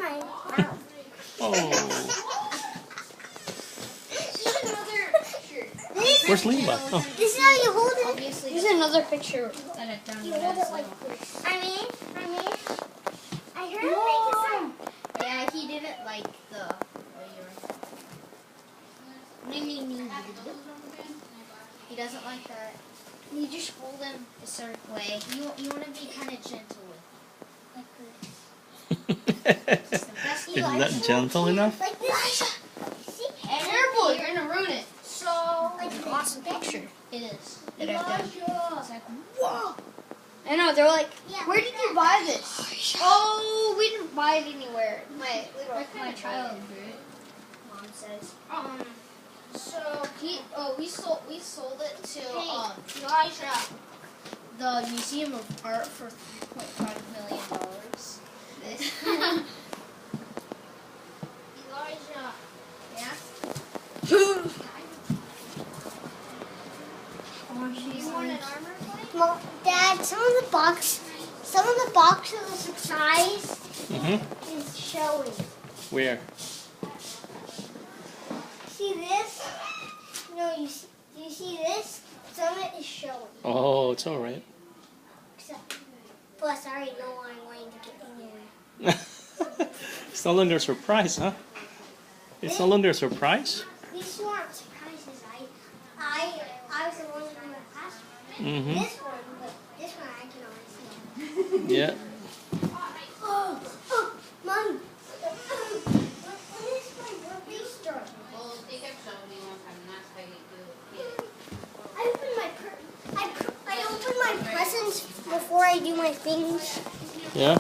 my mouth. Oh. This Where's Levi? Oh. is how you hold it. Obviously, this is another picture that I've done. You when I hold was it like little. this. I heard him make a sound. Yeah, he didn't like the. He doesn't like that. You just hold him a certain way. You want to be kind of gentle with him. Like this. It's the best. Isn't that gentle enough? Like this. See? Careful, you're gonna ruin it. So, like It's an this. awesome picture. It is. That I've done. It's like, Whoa. I know, they're like, Yeah. where did you buy this? Oh, we didn't buy it anywhere. My child, mom says. So we sold it to Elijah. the Museum of Art for $3.5 million. This. Elijah. Yeah. You want an armor plate? Well, Dad, some of the boxes of size Mm-hmm. is showing. Where? See this? No, you see this? Some of it is showing. Oh, it's all right. Except, plus, I already know what I'm going to get in there. It's no longer a surprise, huh? It's no longer a surprise? These two aren't surprises. I was the one who went past. Mm-hmm. This one, but this one I can already see. Yeah. Oh, Mom. When is my birthday start? I open my presents before I do my things. Yeah.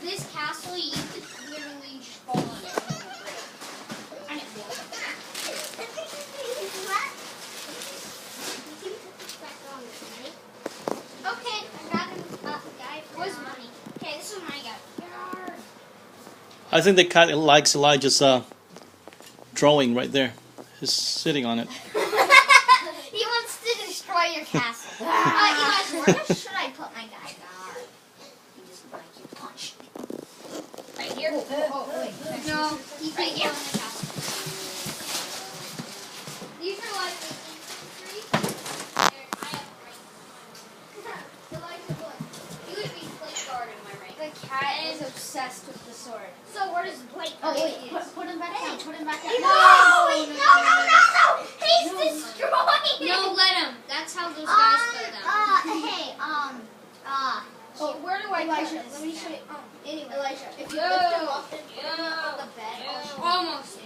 This castle, you could literally just fall on it. And it will. Okay, I got him. Guy, where's money? Okay, this is my guy. I think the cat likes Elijah's drawing right there. He's sitting on it. He wants to destroy your castle. Elijah, where should I put my guy? He doesn't like you punched. Right here? Wait. No, he's right here. These are like the three. I have right. Elijah, look. You would be plate guard in my rank. The cat is obsessed with the sword. So where does Blake? Oh wait, put him back down. Put him back down. No! He's destroying. No, let him. That's how those guys play them. Where do I Elijah, put this? let me show you. Anyway, Elijah, if you lift him up and put him on the bed, almost.